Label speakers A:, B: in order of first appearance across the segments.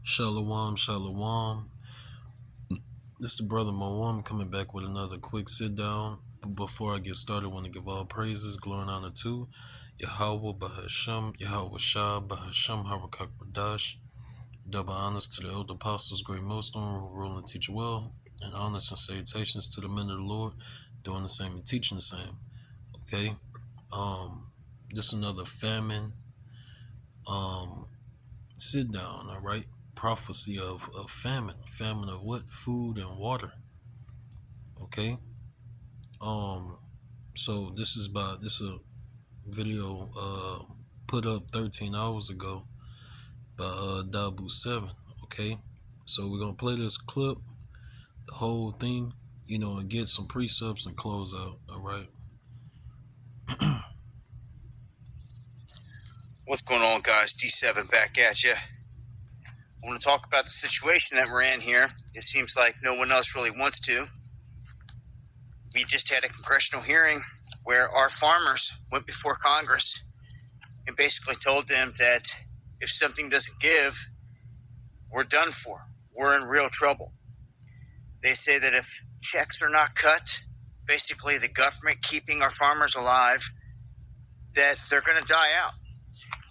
A: Shalom, shalom. This is the brother Moam coming back with another quick sit down. But before I get started, I want to give all praises, glory, and honor to Yahweh Bahasham, Yahweh Shah Bahasham Harakak Radash. Double honors to the elder apostles, great millstone, who rule and teach well, and honors and salutations to the men of the Lord, doing the same and teaching the same. Okay, this is another famine sit down. All right, prophecy of famine of what? Food and water. Okay. So this is a video put up 13 hours ago by Dabu 7. Okay. So we're gonna play this clip, the whole thing, and get some precepts and close out. All right.
B: What's going on, guys? D7 back at you. I want to talk about the situation that we're in here. It seems like no one else really wants to. We just had a congressional hearing where our farmers went before Congress and basically told them that if something doesn't give, we're done for. We're in real trouble. They say that if checks are not cut, basically the government keeping our farmers alive, that they're going to die out.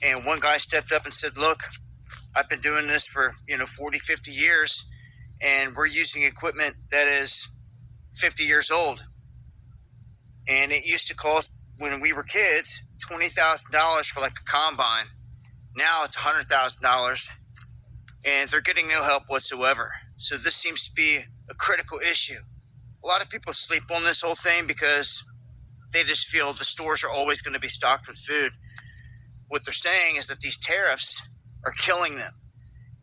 B: And one guy stepped up and said, look, I've been doing this for, 40, 50 years, and we're using equipment that is 50 years old. And it used to cost, when we were kids, $20,000 for like a combine. Now it's $100,000, and they're getting no help whatsoever. So this seems to be a critical issue. A lot of people sleep on this whole thing because they just feel the stores are always going to be stocked with food. What they're saying is that these tariffs are killing them.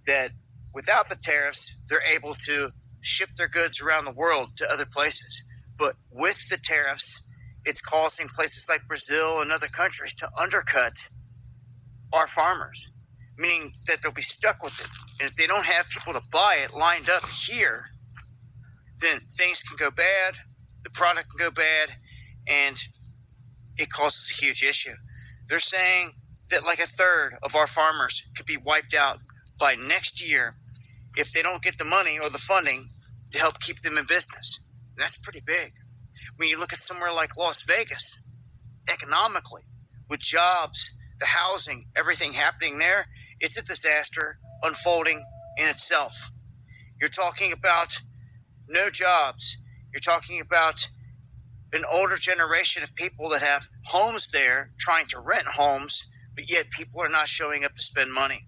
B: That without the tariffs, they're able to ship their goods around the world to other places. But with the tariffs, it's causing places like Brazil and other countries to undercut our farmers, meaning that they'll be stuck with it. And if they don't have people to buy it lined up here, then things can go bad, the product can go bad, and it causes a huge issue. They're saying that like a third of our farmers could be wiped out by next year if they don't get the money or the funding to help keep them in business. And that's pretty big. When you look at somewhere like Las Vegas, economically, with jobs, the housing, everything happening there, it's a disaster unfolding in itself. You're talking about no jobs. You're talking about an older generation of people that have homes there trying to rent homes, but yet people are not showing up to spend money.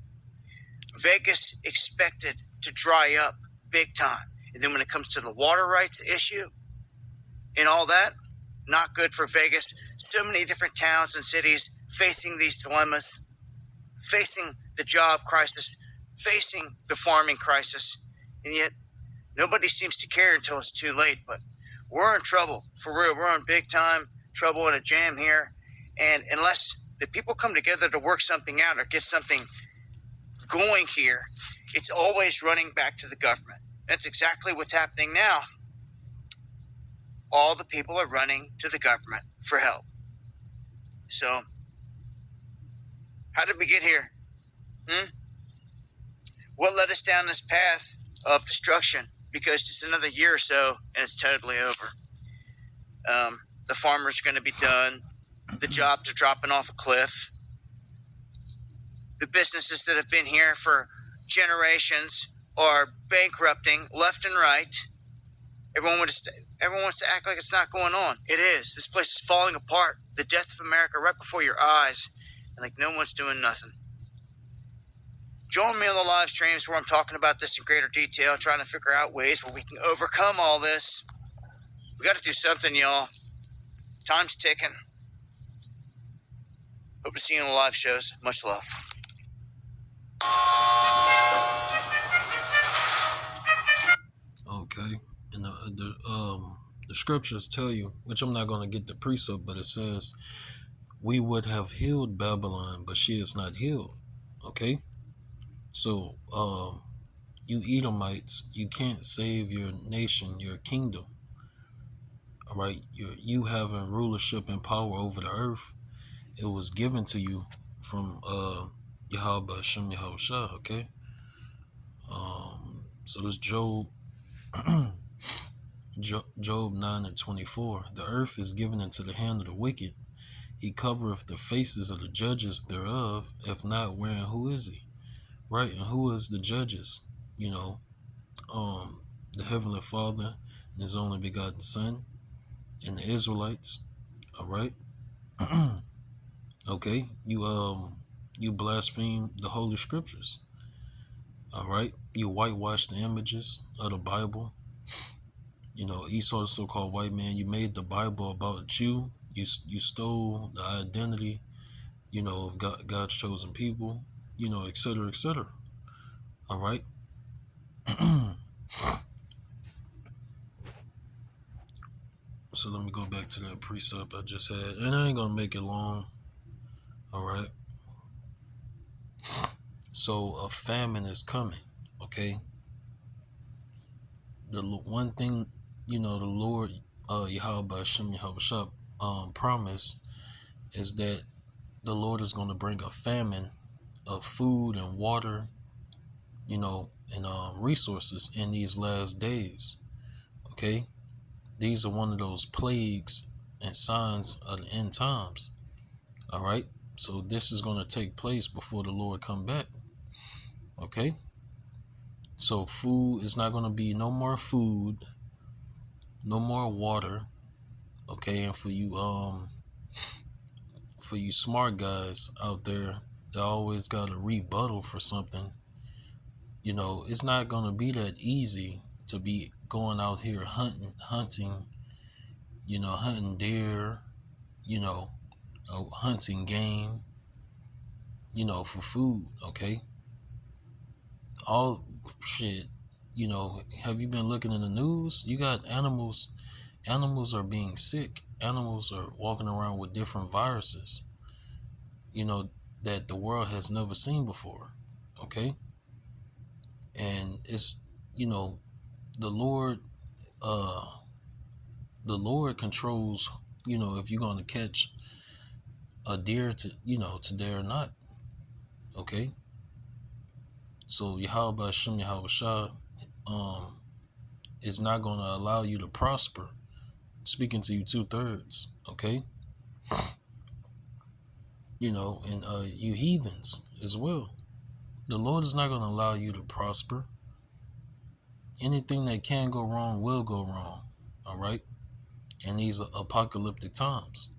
B: Vegas expected to dry up big time. And then when it comes to the water rights issue and all that, not good for Vegas. So many different towns and cities facing these dilemmas, facing the job crisis, facing the farming crisis, and yet nobody seems to care until it's too late. But we're in trouble, for real. We're in big time trouble and a jam here. And unless the people come together to work something out or get something going here, it's always running back to the government. That's exactly what's happening now. All the people are running to the government for help. So, how did we get here? What led us down this path of destruction? Because just another year or so, and it's totally over. The farmers are going to be done. The jobs are dropping off a cliff. The businesses that have been here for generations are bankrupting left and right. Everyone wants to act like it's not going on. It is. This place is falling apart. The death of America right before your eyes. And like no one's doing nothing. Join me on the live streams where I'm talking about this in greater detail, trying to figure out ways where we can overcome all this. We got to do something, y'all. Time's ticking. Hope to see you on the live shows. Much love.
A: Okay. And the scriptures tell you, which I'm not going to get the precept, but it says, we would have healed Babylon, but she is not healed. Okay. So, you Edomites, you can't save your nation, your kingdom. All right. You having rulership and power over the earth. It was given to you from Yahweh Shem Yahweh Shah. Okay. So this Job, Job 9:24. The earth is given into the hand of the wicked. He covereth the faces of the judges thereof. If not, wherein who is he? Right, and who is the judges? You know, the Heavenly Father and His only begotten Son and the Israelites. All right. Okay. You blaspheme the Holy Scriptures. All right. You whitewash the images of the Bible. You know, Esau, the so-called white man. You made the Bible about you. You stole the identity. You know, of God's chosen people. You know, etc., etc. All right. So let me go back to that precept I just had, and I ain't gonna make it long. All right. So a famine is coming. Okay. The one thing, you know, the Lord, Yahweh Shem Yahweh promised is that the Lord is going to bring a famine of food and water, you know, and resources in these last days. Okay. These are one of those plagues and signs of the end times. All right. So this is going to take place before the Lord come back. Okay. So food is not going to be no more food, no more water. Okay. And for you smart guys out there that always got a rebuttal for something, you know, it's not going to be that easy to be going out here hunting, you know, hunting deer, you know, hunting game, you know, for food. Okay. All shit, you know, have you been looking in the news? You got animals are being sick, animals are walking around with different viruses, you know, that the world has never seen before. Okay. And it's, you know, the lord uh the Lord controls, you know, if you're going to catch a deer to, you know, today or not. Okay. So Yahweh Shem Yahweh Shah um is not going to allow you to prosper. Speaking to you 2/3. Okay. You know, and you heathens as well. The Lord is not going to allow you to prosper. Anything that can go wrong will go wrong. All right. In these apocalyptic times.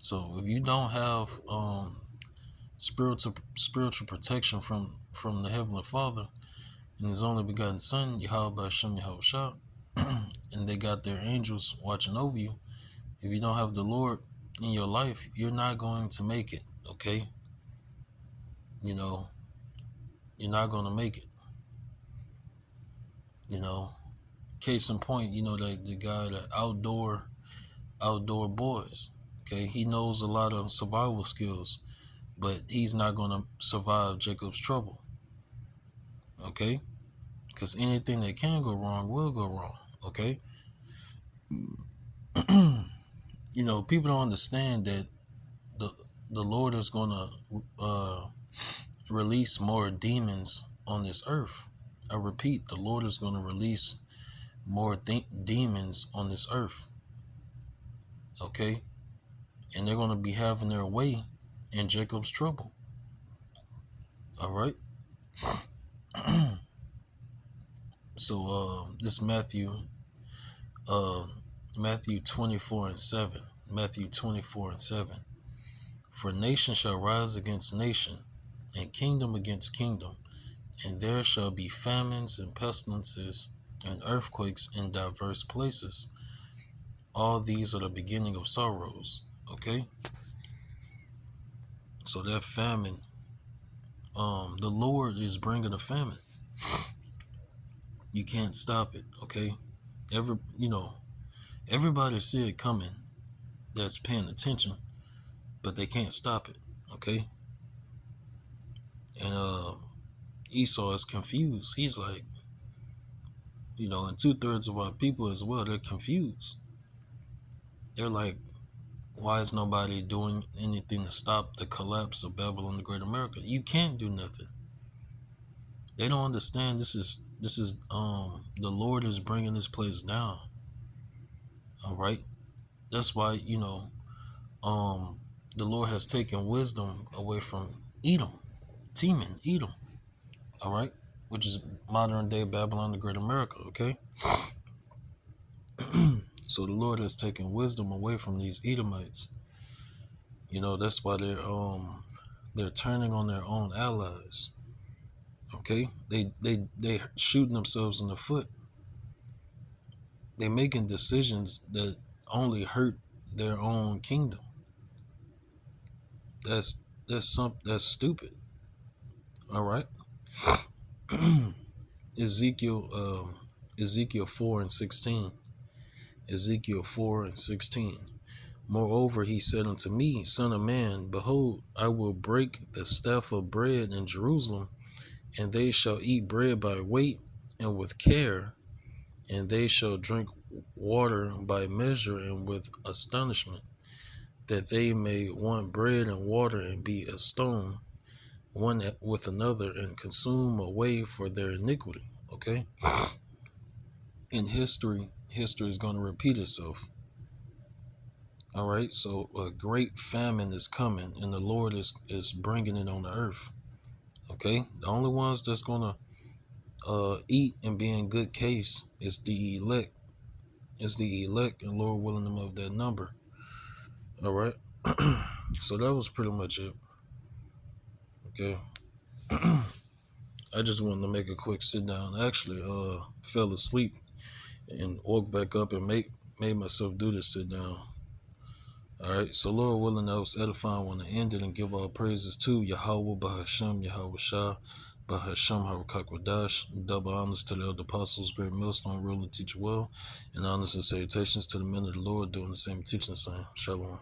A: So if you don't have spiritual protection from the Heavenly Father and His only begotten Son, Yahweh Shem Yahweh Shah, and they got their angels watching over you, if you don't have the Lord in your life, you're not going to make it. Okay. You know, you're not going to make it. You know, case in point, you know, the guy, the outdoor boys. Okay, he knows a lot of survival skills, but he's not going to survive Jacob's trouble. Okay, because anything that can go wrong will go wrong. Okay. You know, people don't understand that the the Lord is going to release more demons on this earth. I repeat, the Lord is going to release more demons on this earth. Okay, and they're going to be having their way in Jacob's trouble. All right. So this uh, Matthew 24:7. Matthew 24:7. For nation shall rise against nation, and kingdom against kingdom, and there shall be famines and pestilences and earthquakes in diverse places. All these are the beginning of sorrows. Okay, so that famine, the Lord is bringing a famine. You can't stop it. Okay, everybody see it coming. That's paying attention, but they can't stop it. Okay, and Esau is confused. He's like, you know, and 2/3 of our people as well, they're confused. They're like, why is nobody doing anything to stop the collapse of Babylon the Great America? You can't do nothing. They don't understand this is the Lord is bringing this place down. All right. That's why, um the Lord has taken wisdom away from Edom, Teman, Edom. All right, which is modern day Babylon, the Great America. Okay, so the Lord has taken wisdom away from these Edomites. That's why they're turning on their own allies. Okay, they shooting themselves in the foot. They making decisions that only hurt their own kingdom. That's stupid. All right. Ezekiel Ezekiel 4:16. Ezekiel 4:16. Moreover, he said unto me, Son of man, behold, I will break the staff of bread in Jerusalem, and they shall eat bread by weight and with care, and they shall drink water by measure and with astonishment, that they may want bread and water and be a stone one with another and consume away for their iniquity. Okay? In history is going to repeat itself. All right, so a great famine is coming, and the Lord is bringing it on the earth. Okay, the only ones that's gonna eat and be in good case is the elect. Is the elect, and Lord willing them of that number. All right, so that was pretty much it. Okay, I just wanted to make a quick sit down. I actually, fell asleep and woke back up and made myself do this sit down. All right, so Lord willing, that was edifying. I want to end it and give all praises to Yahweh, Bahashem, Yahweh Shah, Bahashem, Harakakwadash. Double honors to the elder apostles, great millstone, rule and teach well, and honors and salutations to the men of the Lord doing the same teaching the same. Shalom.